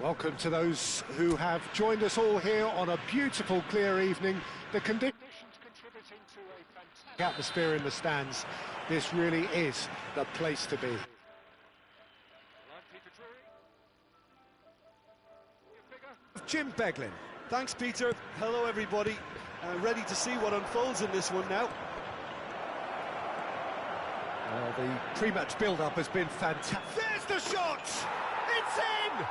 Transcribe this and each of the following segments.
Welcome to those who have joined us all here on a beautiful, clear evening. The conditions contributing to a fantastic atmosphere in the stands. This really is the place to be. Jim Beglin. Thanks, Peter. Hello, everybody. Ready to see what unfolds in this one now. Well, the pre-match build-up has been fantastic. There's the shot! It's in!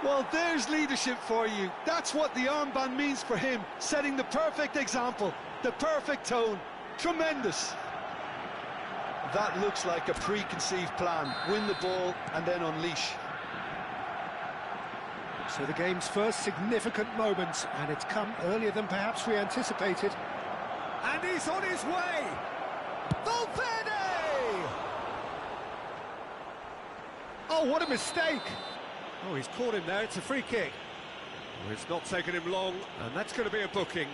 Well, there's leadership for you. That's what the armband means for him, setting the perfect example, the perfect tone. Tremendous. That looks like a preconceived plan. Win the ball and then unleash. So the game's first significant moment, and it's come earlier than perhaps we anticipated. And he's on his way! Valverde! Oh, what a mistake! Oh, he's caught him there, it's a free kick. Well, it's not taken him long, and that's going to be a booking.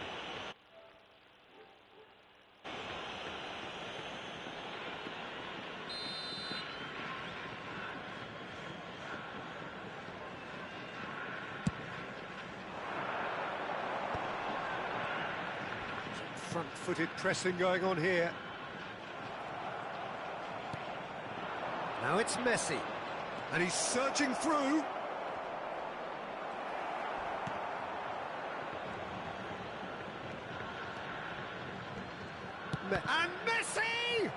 Front-footed pressing going on here. Now it's Messi. And he's searching through. And Messi!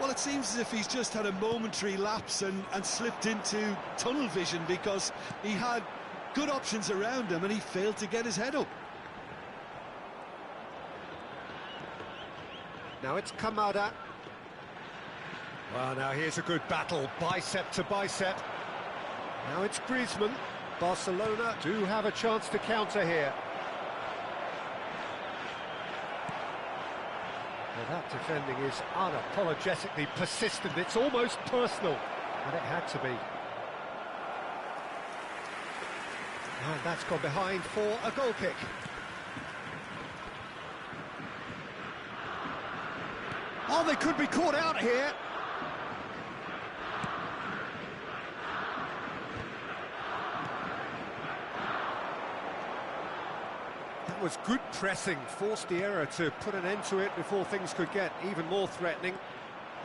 Well, it seems as if he's just had a momentary lapse and slipped into tunnel vision, because he had good options around him and he failed to get his head up. Now it's Kamada. Well, now here's a good battle, bicep to bicep. Now it's Griezmann. Barcelona do have a chance to counter here. Well, that defending is unapologetically persistent. It's almost personal, and it had to be. And that's gone behind for a goal kick. Oh, they could be caught out here. That was good pressing, forced the error to put an end to it before things could get even more threatening.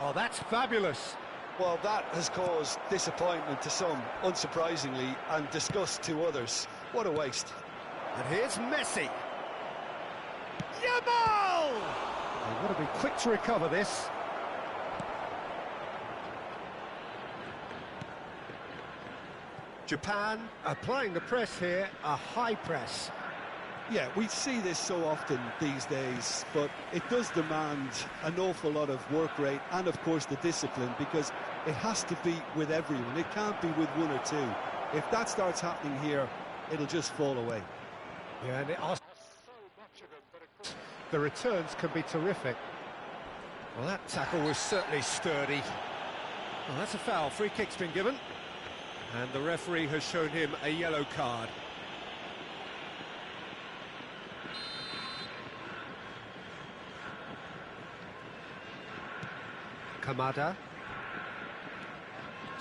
Oh, that's fabulous. Well, that has caused disappointment to some, unsurprisingly, and disgust to others. What a waste. And here's Messi. Yamal! They've got to be quick to recover this. Japan applying the press here, a high press. Yeah, we see this so often these days, but it does demand an awful lot of work rate and, of course, the discipline, because it has to be with everyone. It can't be with one or two. If that starts happening here, it'll just fall away. Yeah, and it asks so much of them, but of course the returns can be terrific. Well, that tackle was certainly sturdy. Well, that's a foul. Free kick's been given. And the referee has shown him a yellow card. Kamada.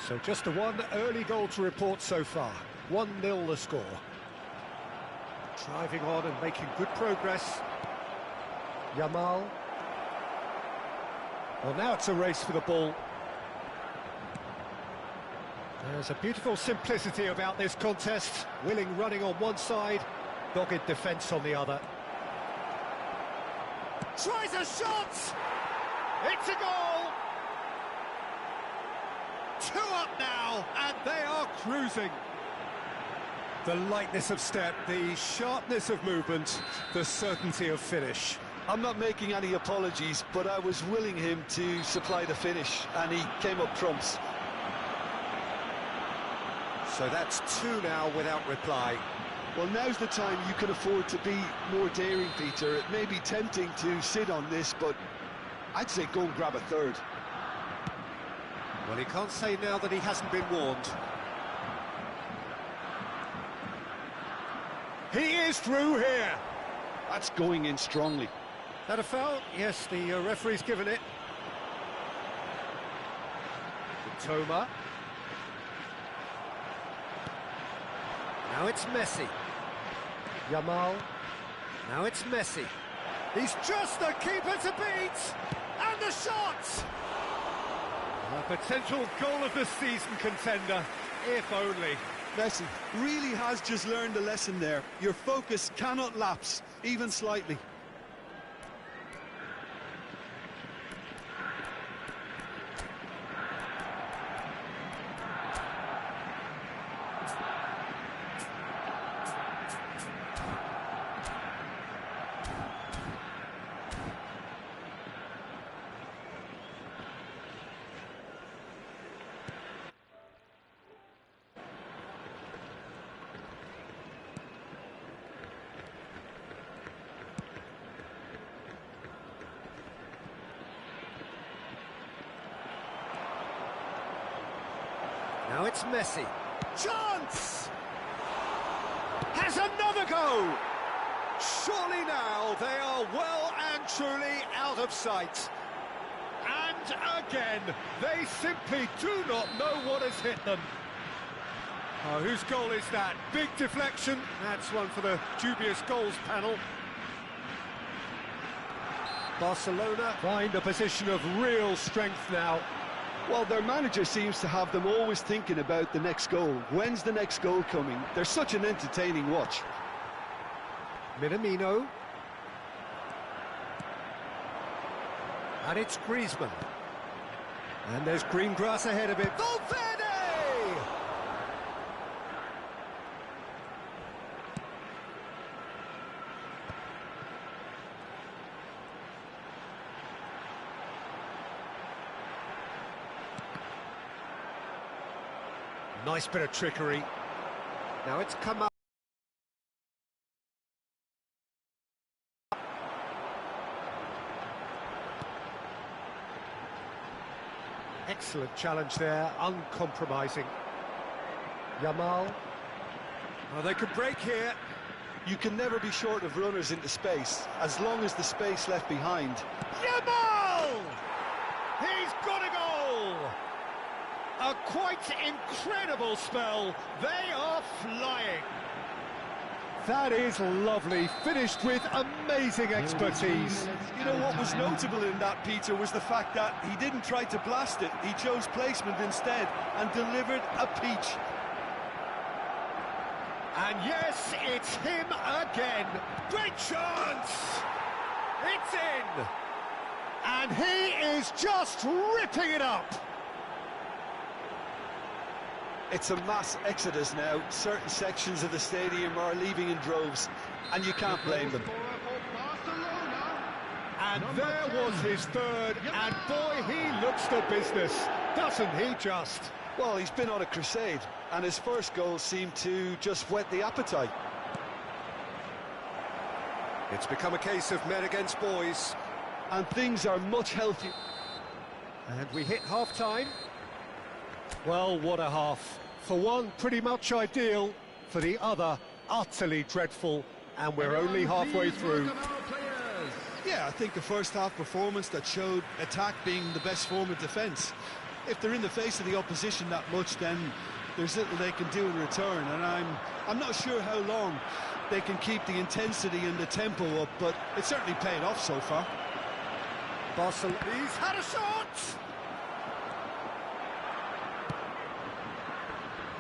So just the one early goal to report so far. 1-0 the score. Driving on and making good progress. Yamal. Well, now it's a race for the ball. There's a beautiful simplicity about this contest. Willing running on one side, dogged defence on the other. Tries a shot! It's a goal! 2 up now, and they are cruising. The lightness of step, the sharpness of movement, the certainty of finish. I'm not making any apologies, but I was willing him to supply the finish, and he came up trumps. So that's 2 now without reply. Well, now's the time you can afford to be more daring, Peter. It may be tempting to sit on this, but I'd say go and grab a third. Well, he can't say now that he hasn't been warned. He is through here. That's going in strongly. That a foul? Yes, the referee's given it. Toma. Now it's Messi. Yamal. Now it's Messi. He's just the keeper to beat! And the shot! A potential goal of the season contender, if only. Messi really has just learned a lesson there. Your focus cannot lapse, even slightly. Now it's Messi. Chance! Has another go! Surely now they are well and truly out of sight. And again, they simply do not know what has hit them. Oh, whose goal is that? Big deflection. That's one for the dubious goals panel. Barcelona find a position of real strength now. Well, their manager seems to have them always thinking about the next goal. When's the next goal coming? They're such an entertaining watch. Minamino. And it's Griezmann. And there's green grass ahead of it. Valverde! Nice bit of trickery. Now it's come up. Excellent challenge there, uncompromising. Yamal. Oh, they could break here. You can never be short of runners into space, as long as the space left behind. Yamal! He's got a goal! A quite incredible spell. They are flying. That is lovely, finished with amazing expertise. You know what was notable in that, Peter, was the fact that he didn't try to blast it. He chose placement instead and delivered a peach. And yes, it's him again. Great chance! It's in! And he is just ripping it up. It's a mass exodus now. Certain sections of the stadium are leaving in droves, and you can't blame them. And there was his third, and boy, he looks the business, doesn't he just? Well, he's been on a crusade, and his first goal seemed to just whet the appetite. It's become a case of men against boys. And things are much healthier. And we hit half-time. Well, what a half. For one, pretty much ideal. For the other, utterly dreadful. And we're only halfway through. Yeah, I think a first-half performance that showed attack being the best form of defence. If they're in the face of the opposition that much, then there's little they can do in return. And I'm not sure how long they can keep the intensity and the tempo up, but it's certainly paid off so far. Barcelona, he's had a shot!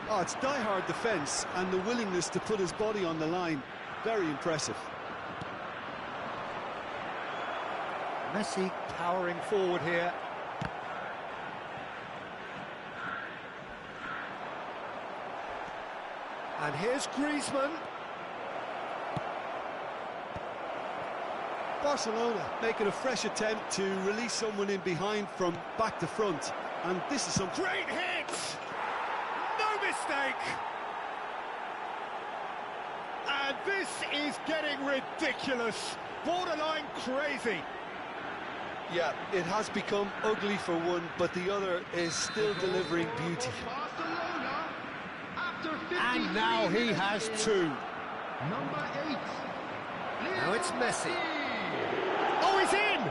Oh, it's die-hard defence and the willingness to put his body on the line. Very impressive. Messi powering forward here. And here's Griezmann. Barcelona making a fresh attempt to release someone in behind from back to front. And this is some great hit! No mistake! And this is getting ridiculous. Borderline crazy. Yeah, it has become ugly for one, but the other is still delivering beauty. And now he has two. Number 8. Now it's Messi. Oh, he's in!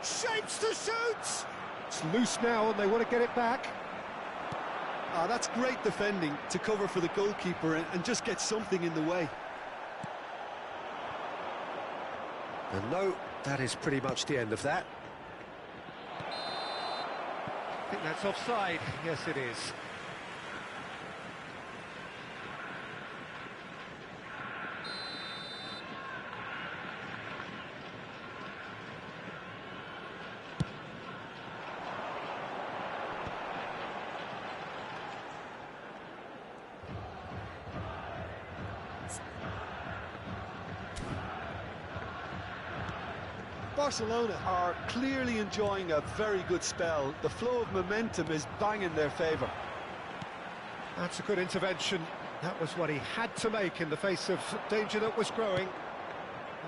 Shapes to shoot! It's loose now and they want to get it back. Ah, that's great defending to cover for the goalkeeper and just get something in the way. And no, that is pretty much the end of that. I think that's offside. Yes, it is. Barcelona are clearly enjoying a very good spell. The flow of momentum is bang in their favour. That's a good intervention. That was what he had to make in the face of danger that was growing.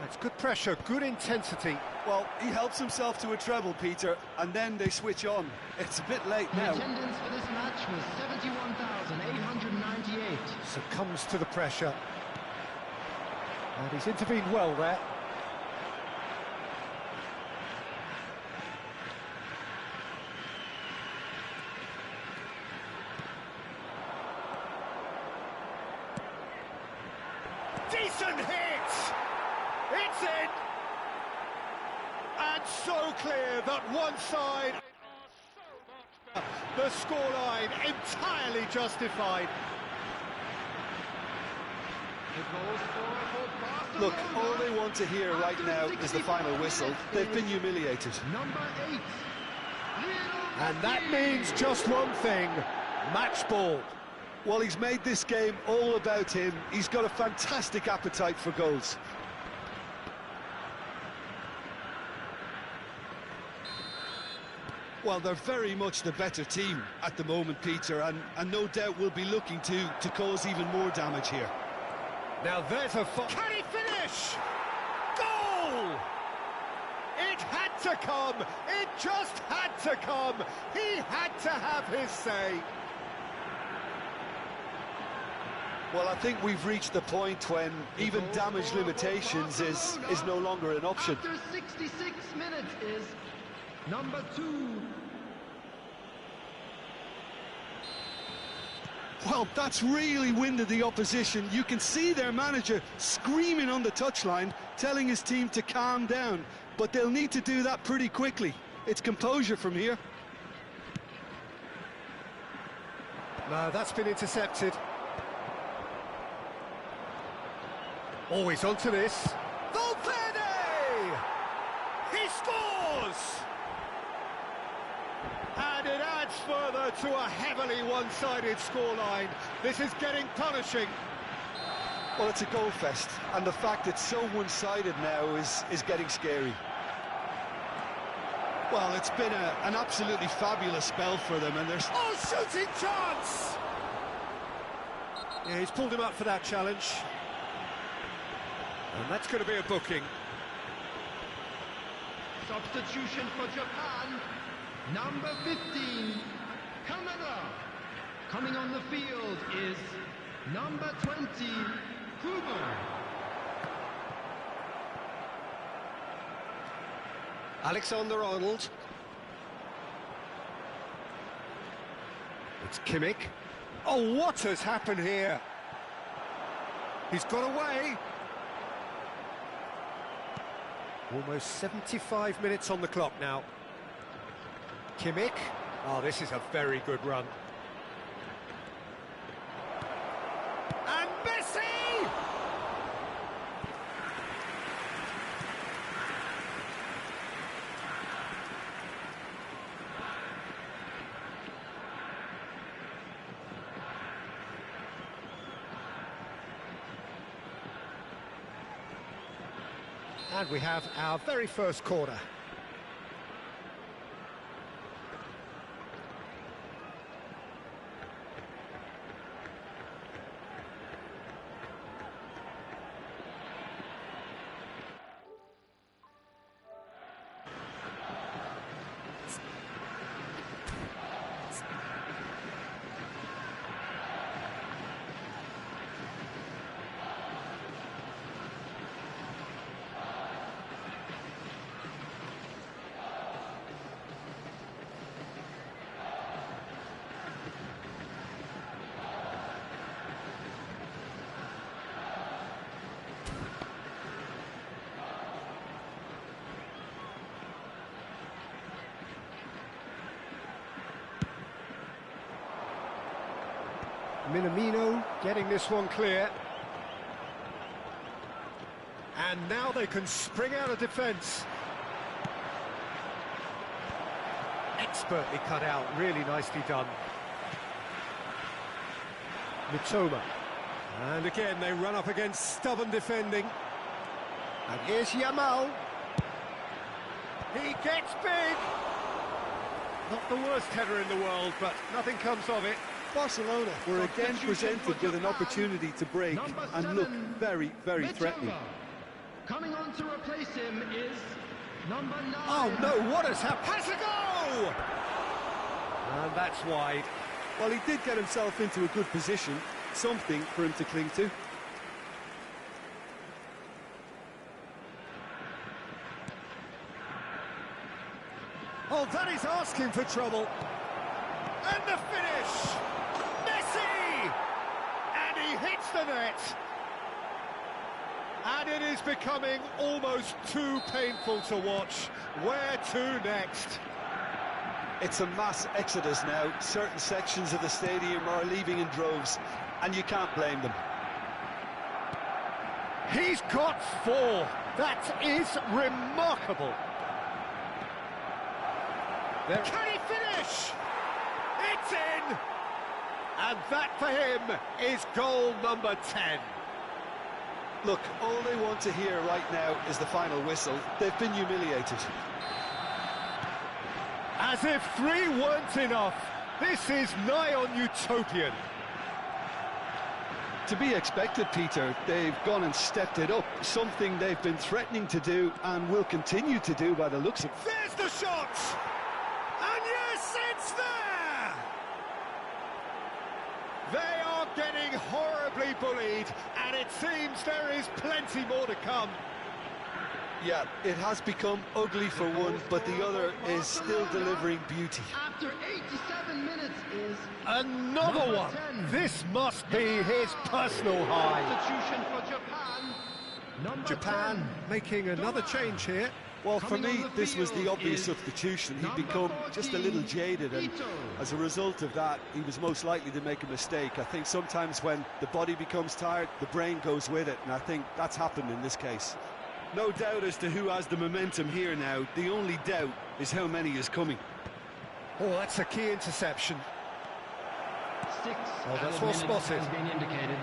That's good pressure, good intensity. Well, he helps himself to a treble, Peter, and then they switch on. It's a bit late The now. attendance for this match was 71,898. Succumbs to the pressure. And he's intervened well there. Decent hit! It's in! And so clear that one side... The scoreline entirely justified. Look, all they want to hear right now is the final whistle. They've been humiliated. Number 8. And that means just one thing, match ball. Well, he's made this game all about him. He's got a fantastic appetite for goals. Well, they're very much the better team at the moment, Peter, and no doubt will be looking to cause even more damage here. Now there's a... Can he finish? Goal! It had to come! It just had to come! He had to have his say! Well, I think we've reached the point when even damage limitations is no longer an option. After 66 minutes is number 2. Well, that's really winded the opposition. You can see their manager screaming on the touchline, telling his team to calm down. But they'll need to do that pretty quickly. It's composure from here. No, that's been intercepted. Always onto this. Valverde! He scores! And it adds further to a heavily one-sided scoreline. This is getting punishing. Well, it's a goal fest, and the fact it's so one-sided now is getting scary. Well, it's been an absolutely fabulous spell for them, and there's... Oh, shooting chance! Yeah, he's pulled him up for that challenge. And that's going to be a booking. Substitution for Japan, number 15, Canada. Coming on the field is number 20, Huber. Alexander-Arnold. It's Kimmich. Oh, what has happened here? He's got away. Almost 75 minutes on the clock now. Kimmich. Oh, this is a very good run. And Messi! And we have our very first corner. Minamino getting this one clear. And now they can spring out of defence. Expertly cut out, really nicely done. Mitoma. And again, they run up against stubborn defending. And here's Yamal. He gets big. Not the worst header in the world, but nothing comes of it. Barcelona were again presented with an opportunity to break and look very, very threatening. Coming on to replace him is number 9. Oh no, what has happened? Has a goal! And that's wide. Well, he did get himself into a good position, something for him to cling to. Oh, that is asking for trouble. And the finish! Messi! And he hits the net. And it is becoming almost too painful to watch. Where to next? It's a mass exodus now. Certain sections of the stadium are leaving in droves, and you can't blame them. He's got 4. That is remarkable. There. Can he finish? It's in! And that for him is goal number 10. Look, all they want to hear right now is the final whistle. They've been humiliated. As if 3 weren't enough, this is nigh on utopian. To be expected, Peter. They've gone and stepped it up, something they've been threatening to do and will continue to do by the looks of it. There's the shot! And yes, it's there! They are getting horribly bullied, and it seems there is plenty more to come. Yeah, it has become ugly for one, but the other is still delivering beauty. After 87 minutes is another one. 10. This must be his personal high. Substitution for Japan. Japan 10. Making another change here. Well, for me, this was the obvious substitution. He'd become just a little jaded, and as a result of that, he was most likely to make a mistake. I think sometimes when the body becomes tired, the brain goes with it, and I think that's happened in this case. No doubt as to who has the momentum here now. The only doubt is how many is coming. Oh, that's a key interception. 6 oh, that's well spotted. Being indicated.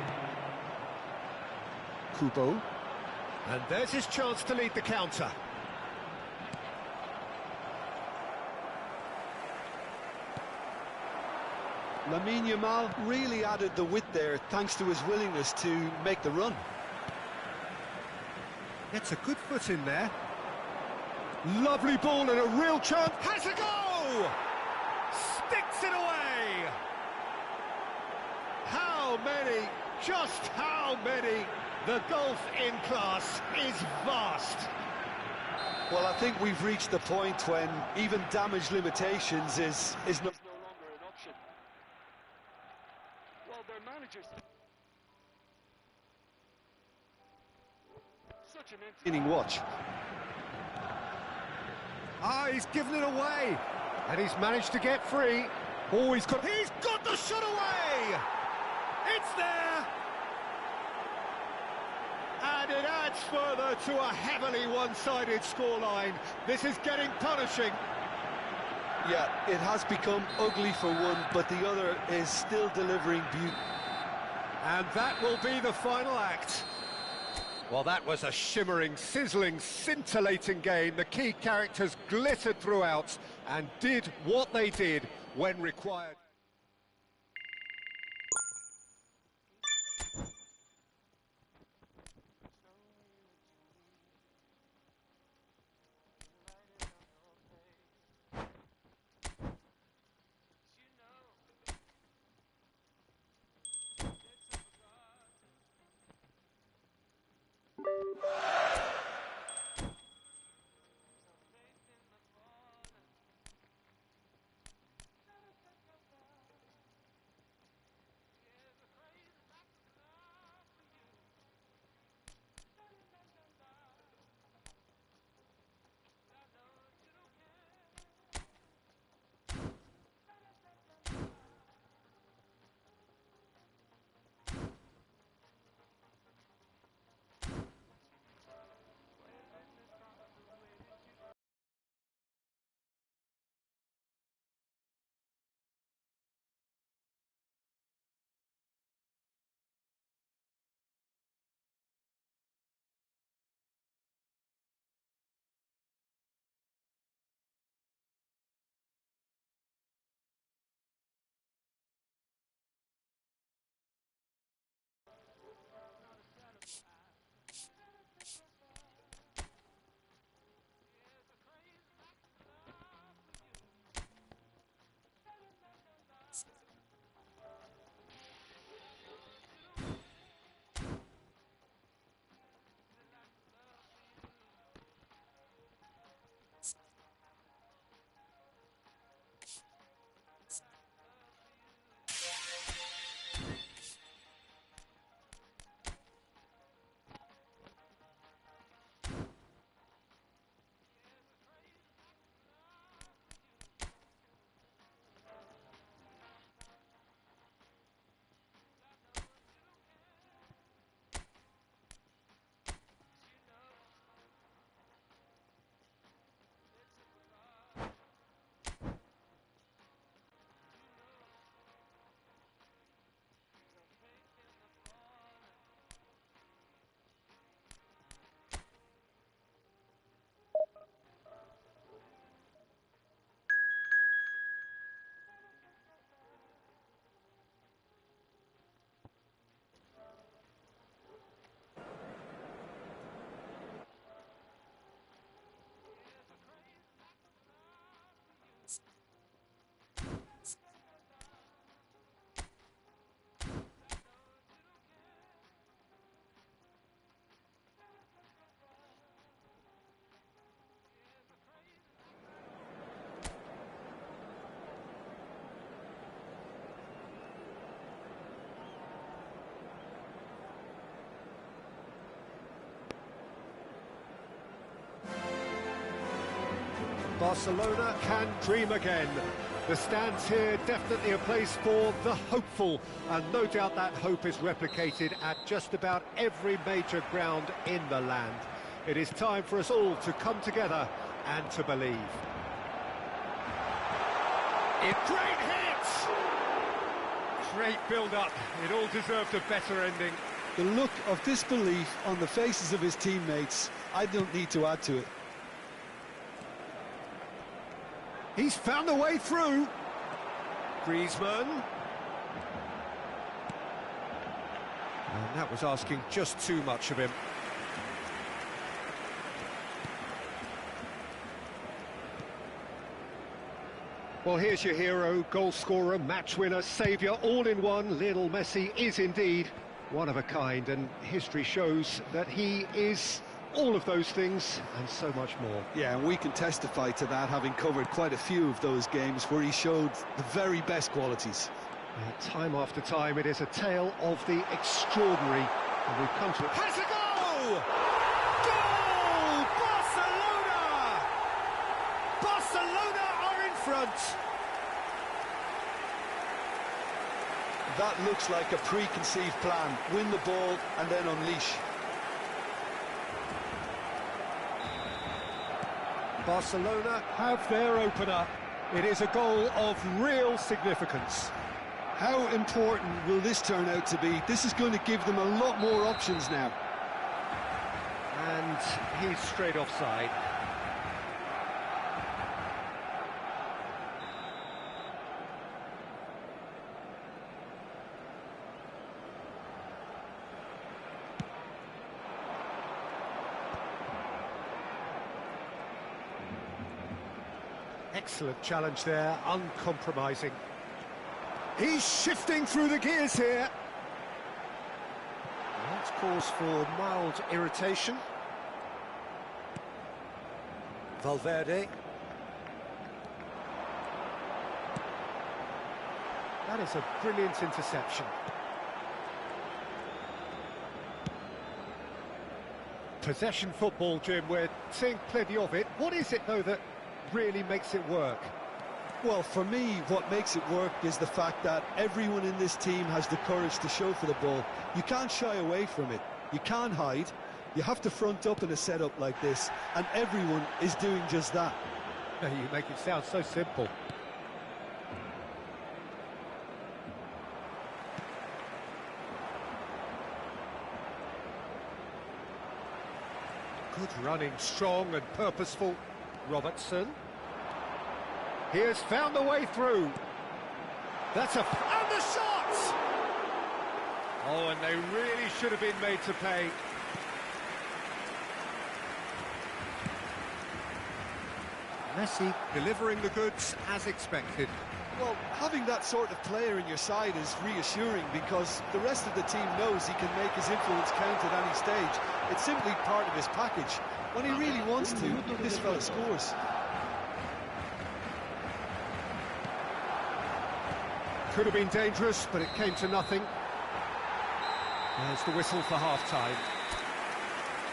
Kubo. And there's his chance to lead the counter. Lamine Yamal really added the width there thanks to his willingness to make the run. Gets a good foot in there. Lovely ball and a real chance. Has a go! Sticks it away! How many? Just how many? The gulf in class is vast. Well, I think we've reached the point when even damage limitations is no longer an option. Well, their managers... Such an entertaining watch. Ah, he's given it away. And he's managed to get free. Oh, he's got the shot away! It's there! And it adds further to a heavily one-sided scoreline. This is getting punishing. Yeah, it has become ugly for one, but the other is still delivering beauty. And that will be the final act. Well, that was a shimmering, sizzling, scintillating game. The key characters glittered throughout and did what they did when required. Barcelona can dream again. The stands here definitely a place for the hopeful, and no doubt that hope is replicated at just about every major ground in the land. It is time for us all to come together and to believe. Great hit! Great build-up. It all deserved a better ending. The look of disbelief on the faces of his teammates, I don't need to add to it. He's found a way through. Griezmann. And that was asking just too much of him. Well, here's your hero, goal scorer, match winner, saviour, all in one. Lionel Messi is indeed one of a kind, and history shows that he is all of those things and so much more. Yeah, and we can testify to that, having covered quite a few of those games where he showed the very best qualities. Time after time, it is a tale of the extraordinary, and we've come to it. Has a goal! Goal! Barcelona! Barcelona are in front! That looks like a preconceived plan. Win the ball and then unleash. Barcelona have their opener. It is a goal of real significance. How important will this turn out to be? This is going to give them a lot more options now. And he's straight offside. Excellent challenge there, uncompromising. He's shifting through the gears here. That's cause for mild irritation. Valverde. That is a brilliant interception. Possession football, Jim, we're seeing plenty of it. What is it, though, that really makes it work? Well, for me, what makes it work is the fact that everyone in this team has the courage to show for the ball. You can't shy away from it. You can't hide. You have to front up in a setup like this, and everyone is doing just that. You make it sound so simple. Good running, strong and purposeful. Robertson. He has found a way through. That's and the shot! Oh, and they really should have been made to pay. Messi delivering the goods as expected. Well, having that sort of player in your side is reassuring because the rest of the team knows he can make his influence count at any stage. It's simply part of his package. When he really wants to, this fella scores. Could have been dangerous, but it came to nothing. There's the whistle for half-time.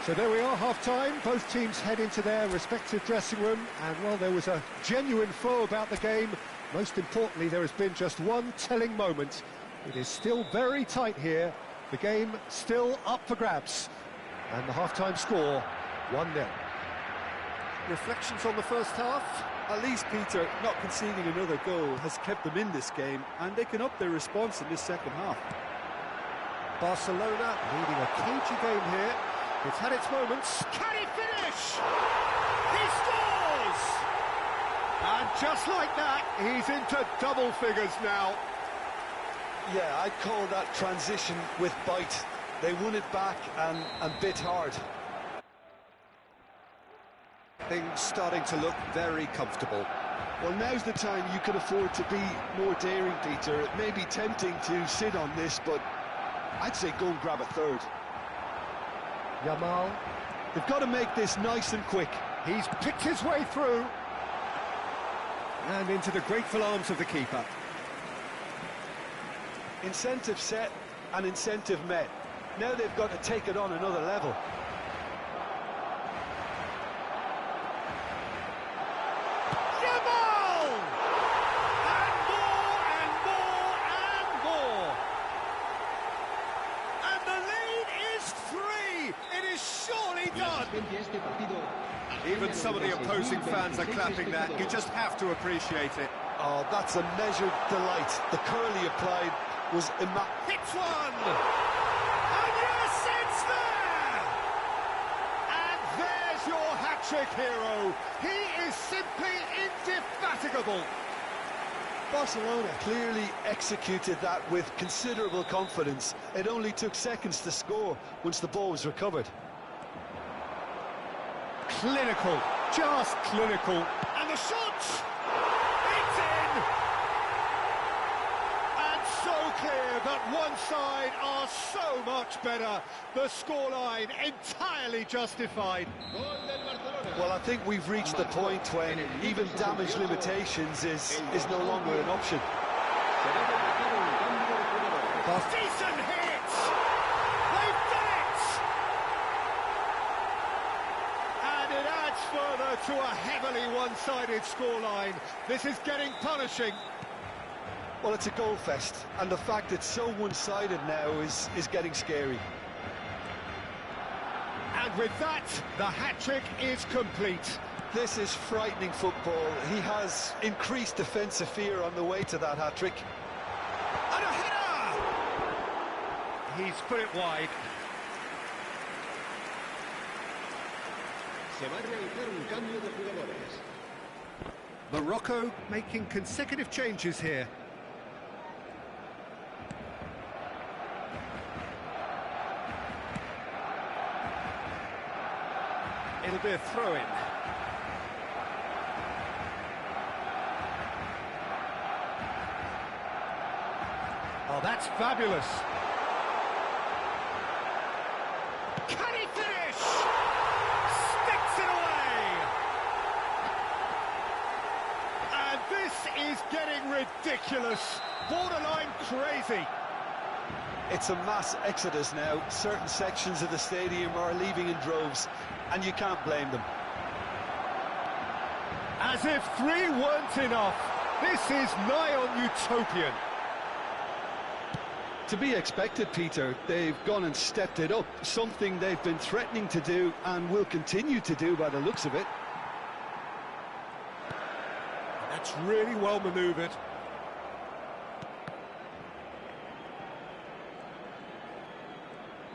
So there we are, half-time. Both teams head into their respective dressing room, and while there was a genuine flow about the game, most importantly, there has been just one telling moment. It is still very tight here. The game still up for grabs. And the half-time score, 1-0. Reflections on the first half? At least, Peter, not conceding another goal has kept them in this game, and they can up their response in this second half. Barcelona leading a cagey game here. It's had its moments. Can he finish? He scores! And just like that, he's into double figures now. Yeah, I'd call that transition with bite. They won it back and bit hard. Things starting to look very comfortable. Well, now's the time you can afford to be more daring, Peter. It may be tempting to sit on this, but I'd say go and grab a third. Yamal. They've got to make this nice and quick. He's picked his way through. And into the grateful arms of the keeper. Incentive set and incentive met. Now they've got to take it on another level. Even some of the opposing fans are clapping that. You just have to appreciate it. Oh, that's a measured delight. The curl he applied was Hits one! And yes, it's there! And there's your hat-trick hero. He is simply indefatigable. Barcelona clearly executed that with considerable confidence. It only took seconds to score once the ball was recovered. Clinical, just clinical. And the shot! It's in! And so clear that one side are so much better. The scoreline entirely justified. Well, I think we've reached the point when even damage limitations is no longer an option. Decent hit! They've done it! And it adds further to a heavily one-sided scoreline. This is getting punishing. Well, it's a goal fest, and the fact it's so one-sided now is getting scary. And with that, the hat-trick is complete. This is frightening football. He has increased defensive fear on the way to that hat-trick. And a header! He's put it wide. Morocco making consecutive changes here. It'll be a throw-in. Oh, that's fabulous. Can he finish? Sticks it away. And this is getting ridiculous. Borderline crazy. It's a mass exodus now. Certain sections of the stadium are leaving in droves, and you can't blame them. As if 3 weren't enough. This is nigh on utopian. To be expected, Peter. They've gone and stepped it up, something they've been threatening to do and will continue to do by the looks of it. That's really well manoeuvred.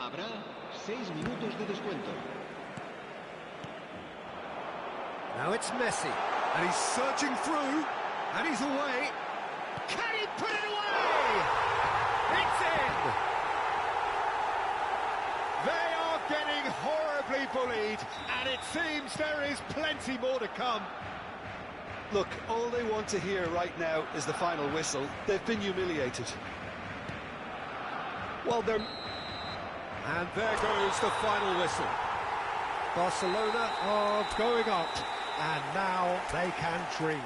Habrá 6 minutos de descuento. Now it's Messi, and he's searching through, and he's away. Can he put it away? It's in! They are getting horribly bullied, and it seems there is plenty more to come. Look, all they want to hear right now is the final whistle. They've been humiliated. Well, they're... And there goes the final whistle. Barcelona are going up, and now they can dream.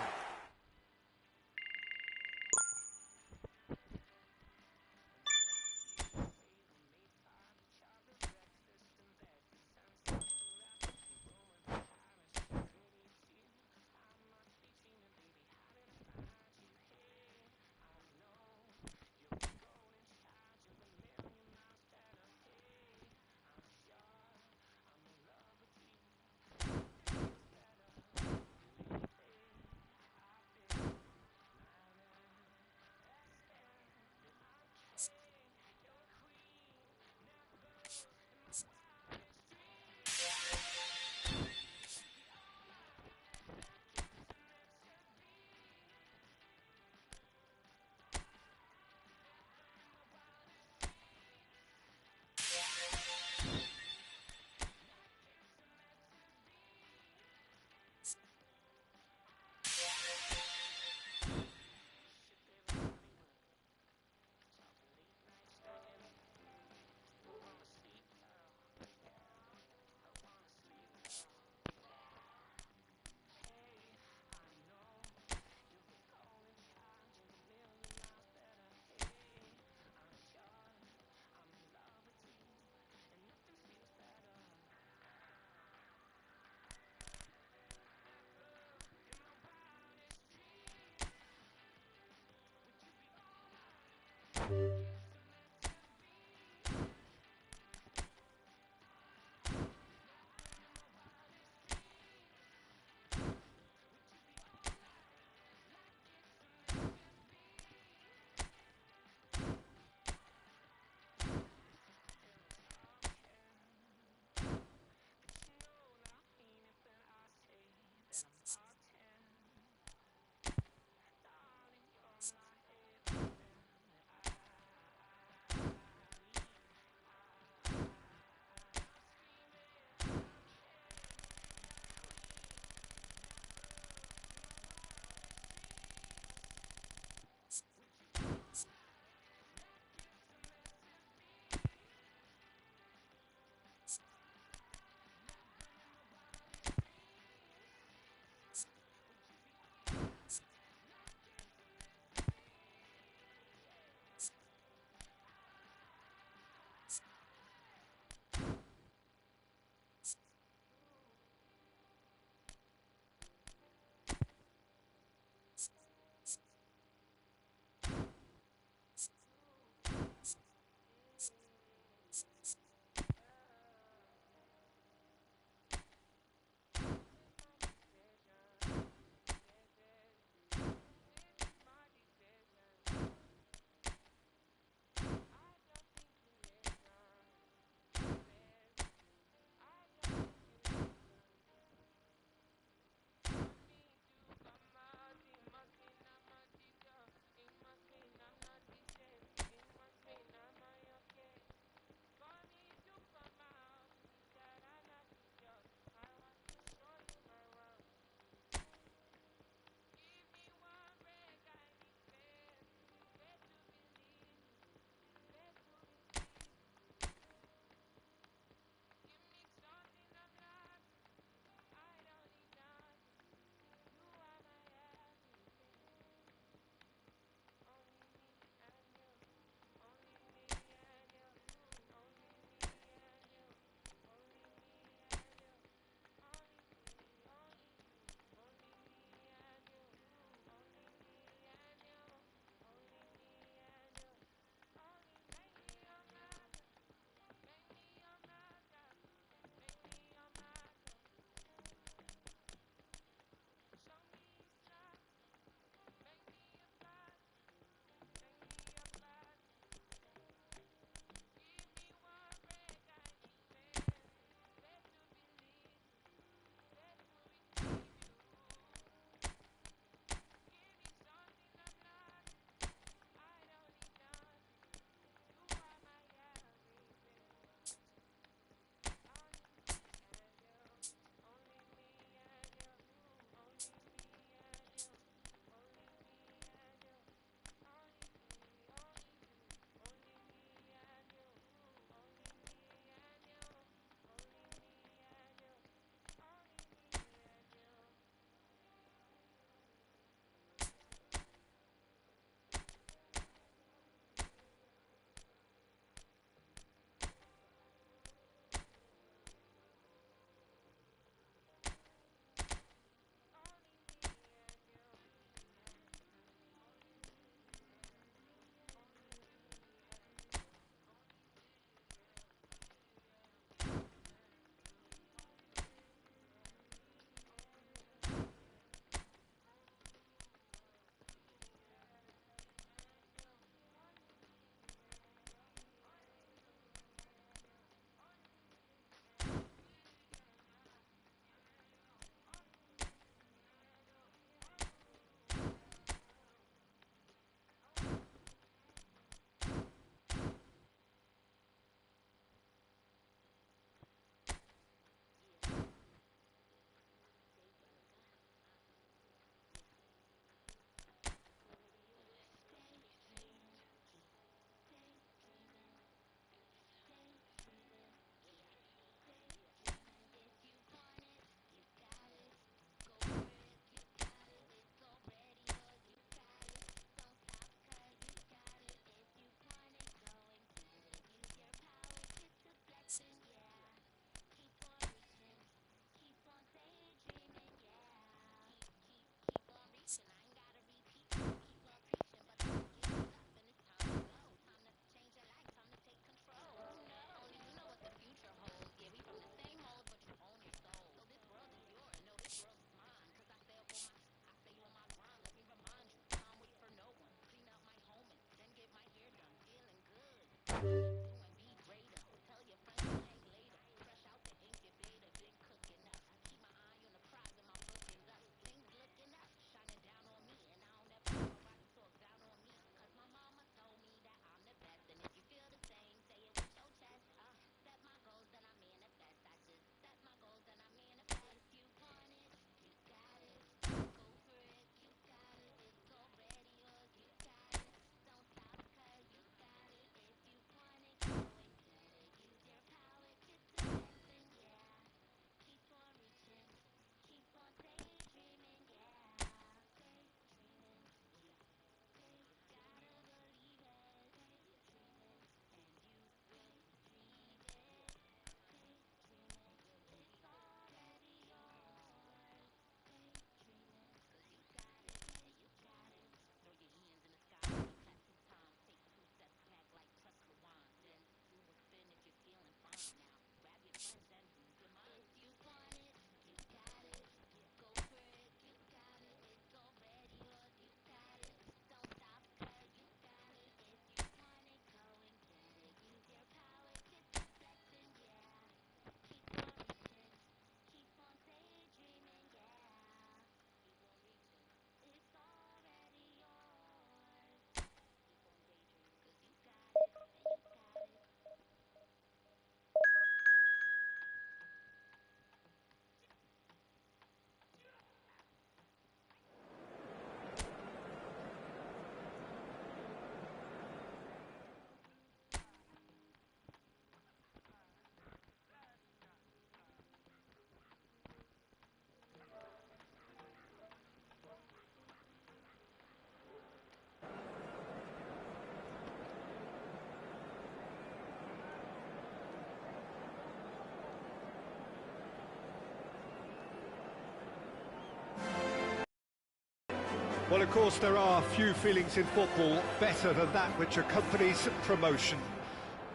Well, of course, there are few feelings in football better than that which accompanies promotion.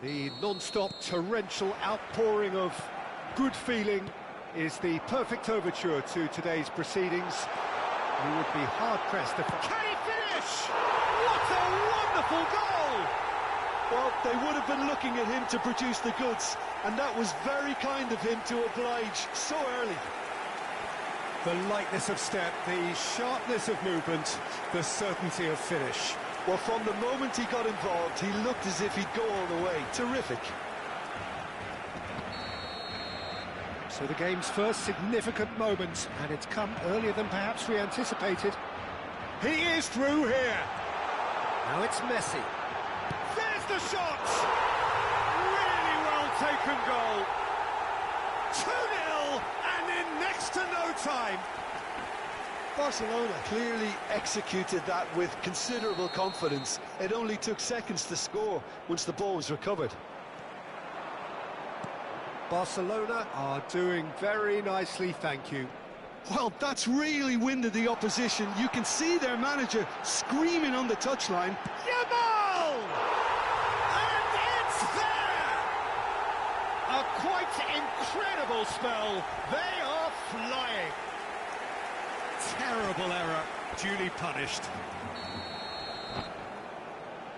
The non-stop torrential outpouring of good feeling is the perfect overture to today's proceedings. You would be hard-pressed to... Can he finish? What a wonderful goal! Well, they would have been looking at him to produce the goods, and that was very kind of him to oblige so early. The lightness of step, the sharpness of movement, the certainty of finish. Well, from the moment he got involved, he looked as if he'd go all the way. Terrific. So the game's first significant moment, and it's come earlier than perhaps we anticipated. He is through here. Now it's Messi. There's the shot! Really well taken goal. 2-0, and in next to no time. Barcelona clearly executed that with considerable confidence. It only took seconds to score once the ball was recovered. Barcelona are doing very nicely, thank you. Well, that's really winded the opposition. You can see their manager screaming on the touchline. Yamal! And it's there! A quite incredible spell. They are flying. Terrible error, duly punished.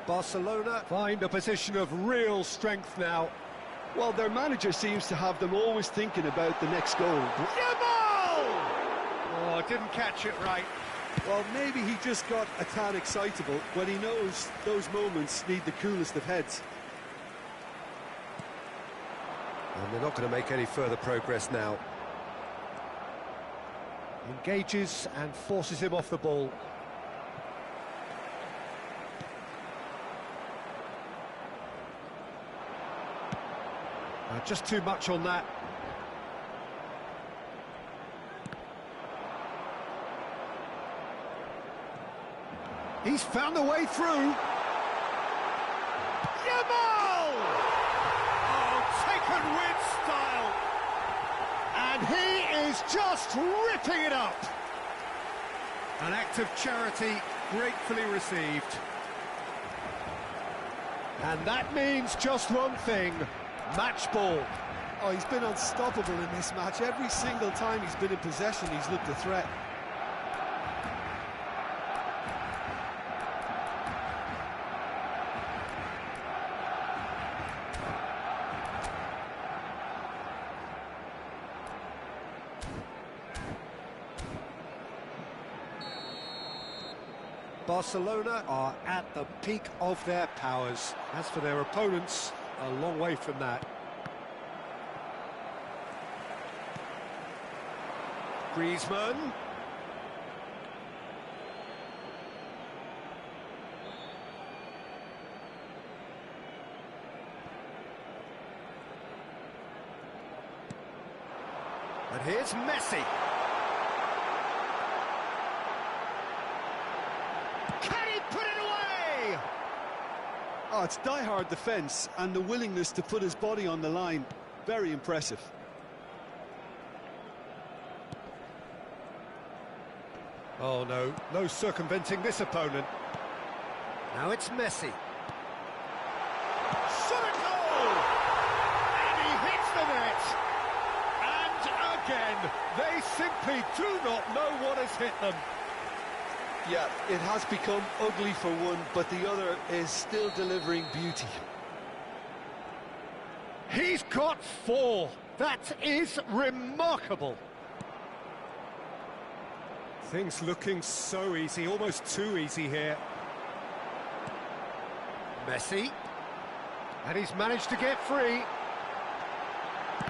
Barcelona find a position of real strength now. Well, their manager seems to have them always thinking about the next goal. Yamal! Oh, didn't catch it right. Well, maybe he just got a tad excitable when he knows those moments need the coolest of heads. And they're not going to make any further progress now. Engages and forces him off the ball. Just too much on that. He's found a way through. Yamal! Oh, taken with style. And he is just ripping it up. An act of charity gratefully received. And that means just one thing. Match ball. Oh, he's been unstoppable in this match. Every single time he's been in possession, he's looked a threat. Barcelona are at the peak of their powers. As for their opponents, a long way from that. Griezmann. And here's Messi. Can he put it away? Oh, it's die-hard defence and the willingness to put his body on the line. Very impressive. Oh no, no circumventing this opponent. Now it's Messi. Shot a goal! And he hits the net! And again, they simply do not know what has hit them. Yeah, it has become ugly for one, but the other is still delivering beauty. He's got 4. That is remarkable. Things looking so easy, almost too easy here. Messi. And he's managed to get free.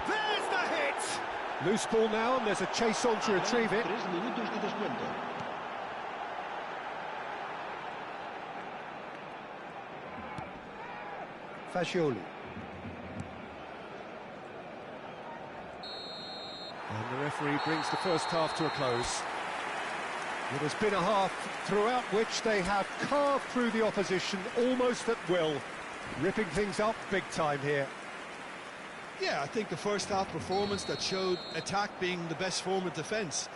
There's the hit! Loose ball now, and there's a chase on to retrieve it. 3 minutos de descuento. Fagioli. And the referee brings the first half to a close. It has been a half throughout which they have carved through the opposition almost at will, ripping things up big time here. Yeah, I think the first half performance that showed attack being the best form of defence.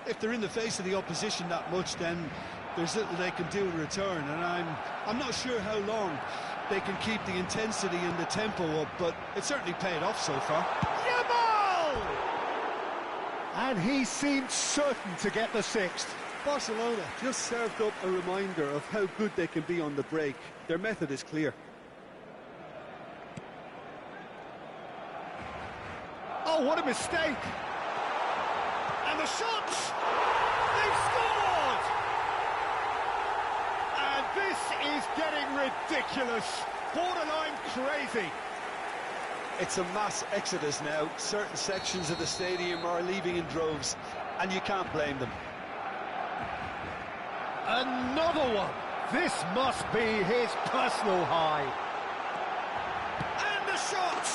If they're in the face of the opposition that much, then there's little they can do in return, and I'm not sure how long they can keep the intensity and the tempo up, but it certainly paid off so far. Yamal! And he seemed certain to get the 6th. Barcelona just served up a reminder of how good they can be on the break. Their method is clear. Oh, what a mistake! And the shots! They've scored! And this is getting ridiculous, borderline crazy. It's a mass exodus now. Certain sections of the stadium are leaving in droves, and you can't blame them. Another one! This must be his personal high. And the shot!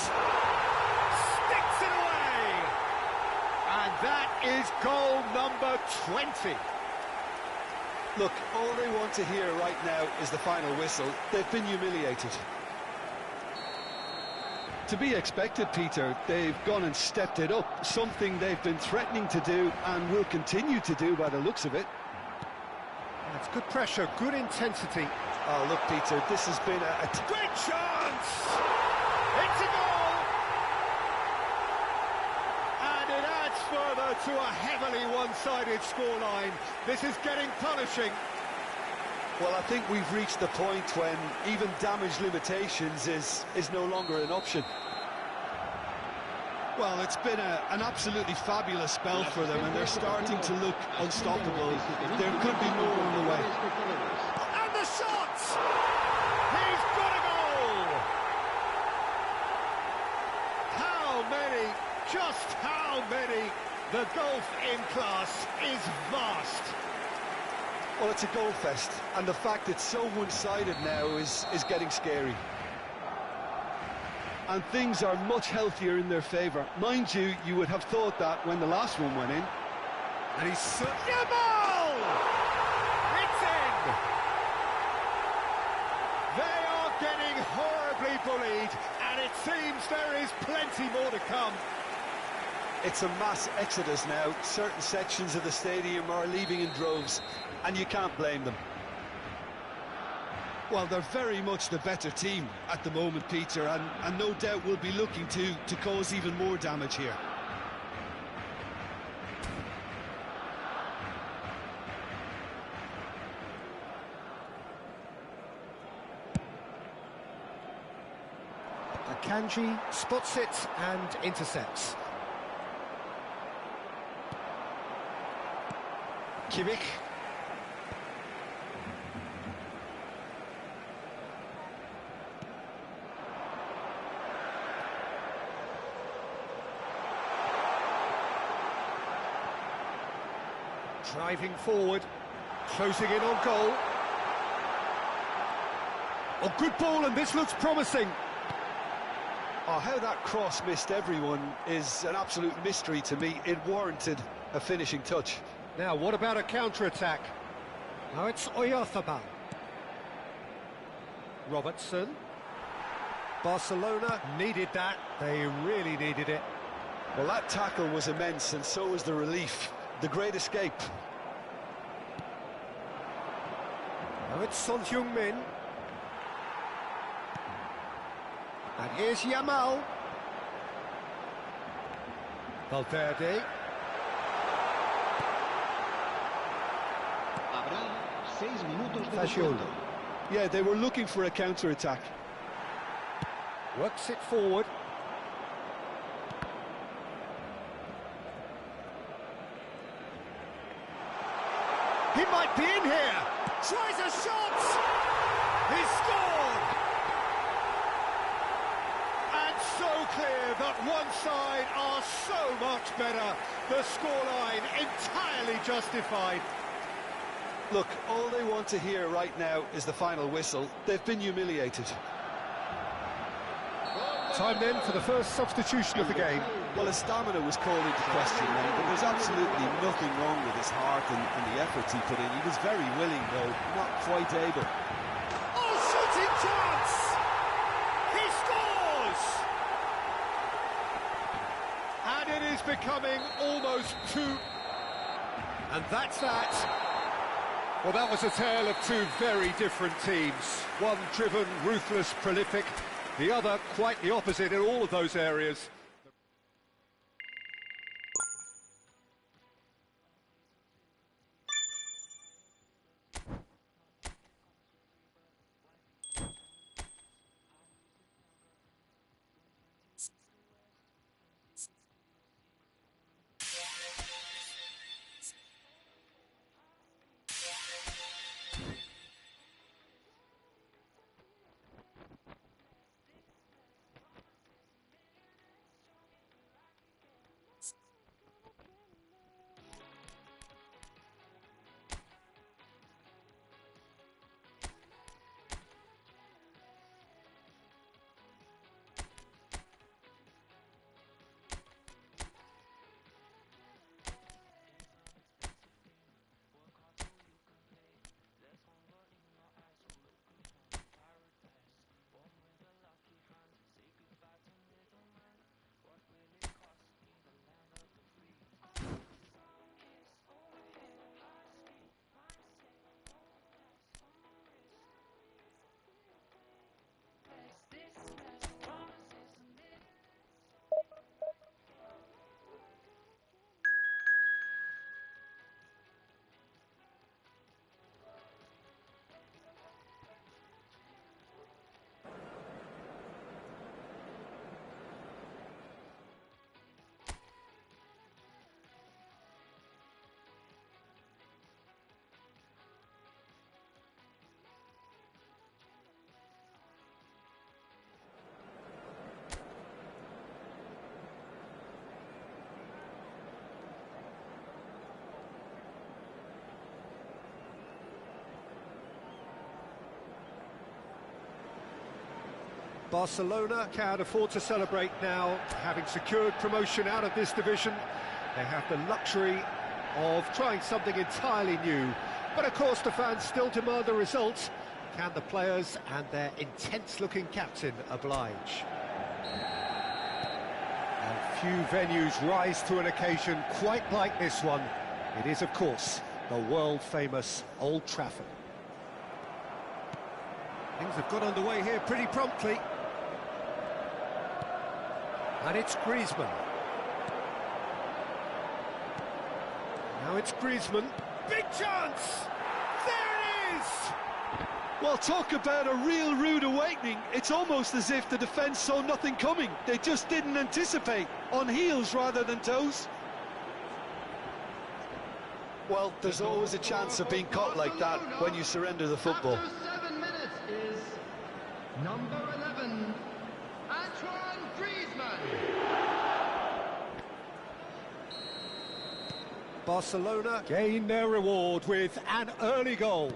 Sticks it away! And that is goal number 20. Look, all they want to hear right now is the final whistle. They've been humiliated. To be expected, Peter. They've gone and stepped it up, something they've been threatening to do and will continue to do by the looks of it. That's good pressure, good intensity. Oh, look, Peter, this has been a great chance! It's a goal! And it adds further to a heavily one-sided scoreline. This is getting punishing. Well, I think we've reached the point when even damage limitations is no longer an option. Well, it's been an absolutely fabulous spell for them, and they're starting to look unstoppable. There could be more on the way. And the shot! He's got a goal! How many? Just how many? The gulf in class is vast. Well, it's a goal fest, and the fact it's so one-sided now is getting scary. And things are much healthier in their favour. Mind you, you would have thought that when the last one went in. And he's... Yamal! It's in! They are getting horribly bullied, and it seems there is plenty more to come. It's a mass exodus now. Certain sections of the stadium are leaving in droves, and you can't blame them. Well, they're very much the better team at the moment, Peter, and no doubt will be looking to cause even more damage here. Akanji spots it and intercepts. Kimmich. Driving forward, closing in on goal. Oh, good ball, and this looks promising. Oh, how that cross missed everyone is an absolute mystery to me. It warranted a finishing touch. Now, what about a counter-attack? Now it's Efootball. Robertson. Barcelona needed that. They really needed it. Well, that tackle was immense, and so was the relief. The great escape. Now it's Son Heung-min. And here's Yamal. Valverde. Habrá 6 minutos de Fagioli. descuento. Yeah, they were looking for a counter-attack. Works it forward. He might be in here. Tries a shot. He scored. And so clear that one side are so much better. The scoreline entirely justified. Look, all they want to hear right now is the final whistle. They've been humiliated. Time then for the first substitution of the game. Well, his stamina was called into question then, but there's absolutely nothing wrong with his heart and the efforts he put in. He was very willing, though, not quite able. Oh, shooting chance! He scores! And it is becoming almost too... And that's that. Well, that was a tale of two very different teams. One driven, ruthless, prolific. The other quite the opposite in all of those areas. Barcelona can't afford to celebrate now, having secured promotion out of this division. They have the luxury of trying something entirely new. But of course the fans still demand the results. Can the players and their intense-looking captain oblige? And few venues rise to an occasion quite like this one. It is, of course, the world-famous Old Trafford. Things have got underway here pretty promptly. And it's Griezmann. Now it's Griezmann. Big chance! There it is! Well, talk about a real rude awakening. It's almost as if the defence saw nothing coming. They just didn't anticipate. On heels rather than toes. Well, there's always a chance of being caught like that when you surrender the football. After 7 minutes is number 11, Antoine Griezmann. Barcelona gain their reward with an early goal.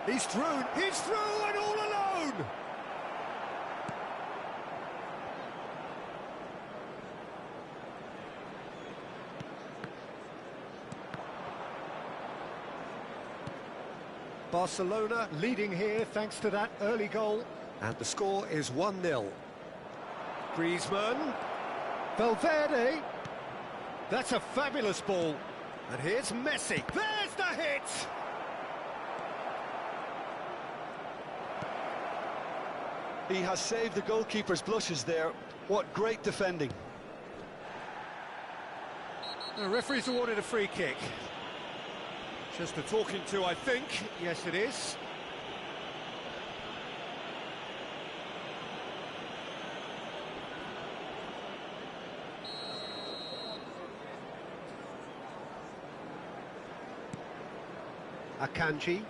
He's through and all alone! Barcelona leading here thanks to that early goal. And the score is 1-0. Griezmann. Valverde. That's a fabulous ball. And here's Messi. There's the hit! He has saved the goalkeeper's blushes there. What great defending. The referee's awarded a free kick. Just a talking to, I think. Yes, it is. Akanji.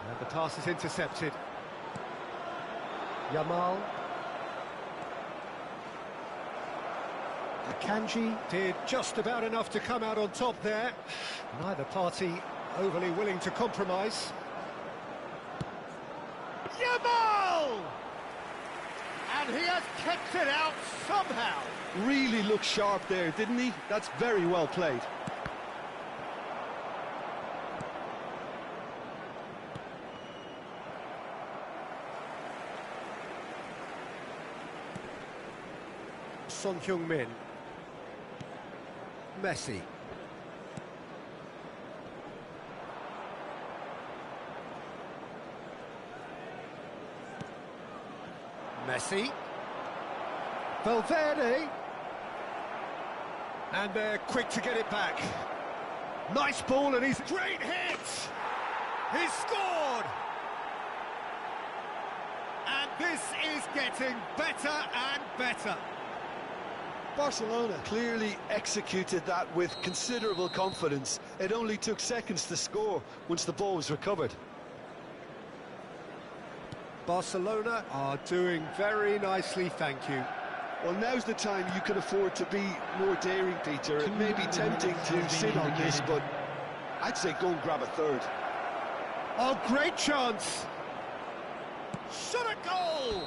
And the pass is intercepted. Yamal. Akanji did just about enough to come out on top there. Neither party overly willing to compromise. Yamal! And he has kept it out somehow. Really looked sharp there, didn't he? That's very well played. Son Heung-min. Messi. Messi. Valverde. And they're quick to get it back. Nice ball, and he's... Great hit! He's scored! And this is getting better and better. Barcelona clearly executed that with considerable confidence. It only took seconds to score once the ball was recovered. Barcelona are doing very nicely, thank you. Well, now's the time you can afford to be more daring, Peter. It may be tempting to sit on this, but I'd say go and grab a third. Oh, great chance! Shot a goal!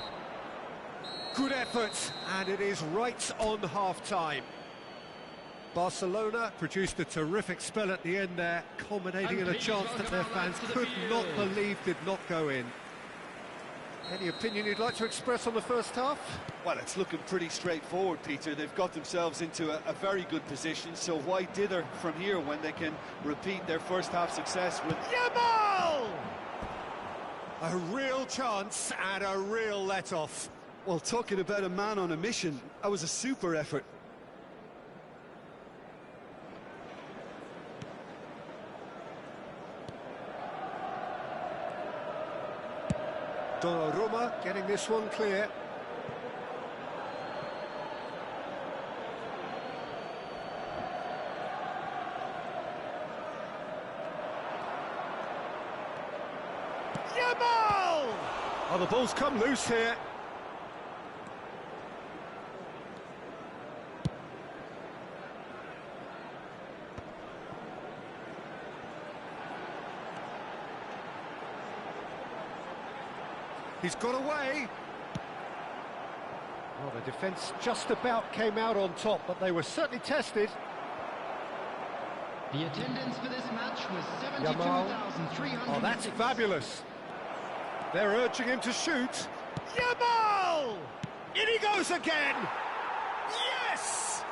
Good effort, and it is right on half-time. Barcelona produced a terrific spell at the end there, culminating in a chance that their fans could not believe did not go in. Any opinion you'd like to express on the first half? Well, it's looking pretty straightforward, Peter. They've got themselves into a very good position, so why dither from here when they can repeat their first half success with... Yamal! A real chance and a real let-off. Well, talking about a man on a mission, that was a super effort. Donnarumma getting this one clear. Yamal! Oh, the ball's come loose here. He's got away. Well, the defence just about came out on top, but they were certainly tested. The attendance for this match was 72,300. Oh, that's fabulous. They're urging him to shoot. Yamal! In he goes again. Yes!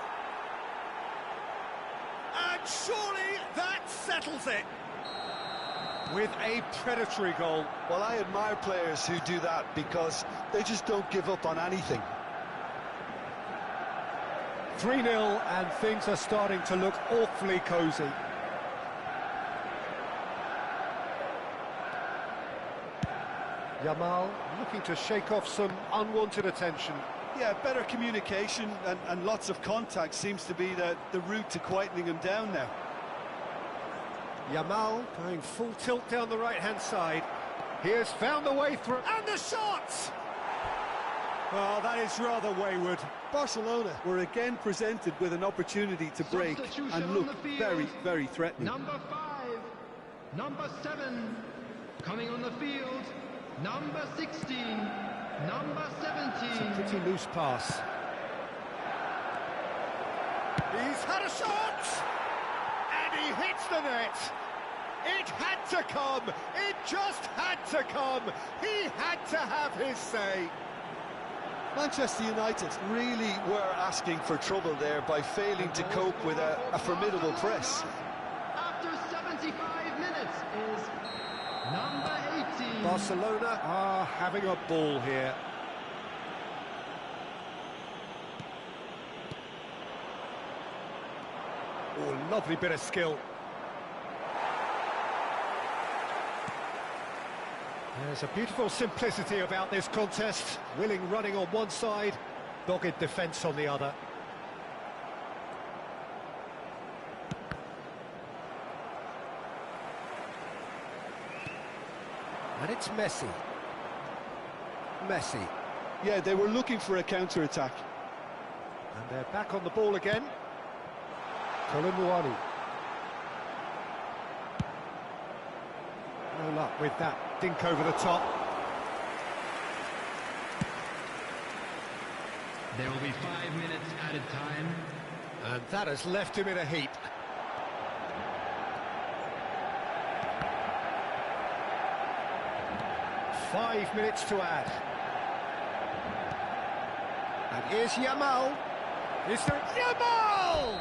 And surely that settles it. With a predatory goal. Well, I admire players who do that because they just don't give up on anything. 3-0, and things are starting to look awfully cosy. Yamal looking to shake off some unwanted attention. Yeah, better communication and lots of contact seems to be the route to quietening him down now. Yamal going full tilt down the right-hand side. He has found the way through, and the shot! Well, that is rather wayward. Barcelona were again presented with an opportunity to break and look very, very threatening. Number 5, number 7, coming on the field, number 16, number 17. It's a pretty loose pass. He's had a shot! And he hits the net! It had to come! It just had to come! He had to have his say! Manchester United really were asking for trouble there by failing to cope with a formidable press. After 75 minutes is number 18. Barcelona are having a ball here. Oh, lovely bit of skill. There's a beautiful simplicity about this contest. Willing running on one side, dogged defence on the other. And it's Messi. Messi. Yeah, they were looking for a counter-attack. And they're back on the ball again. Colomboani. No luck with that dink over the top. There will be 5 minutes added time. And that has left him in a heap. Five minutes to add. And here's Yamal. Is there Yamal?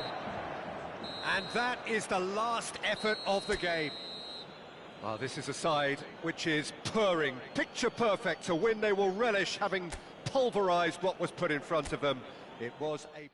And that is the last effort of the game. Well, this is a side which is purring, picture perfect to win. They will relish having pulverised what was put in front of them. It was a...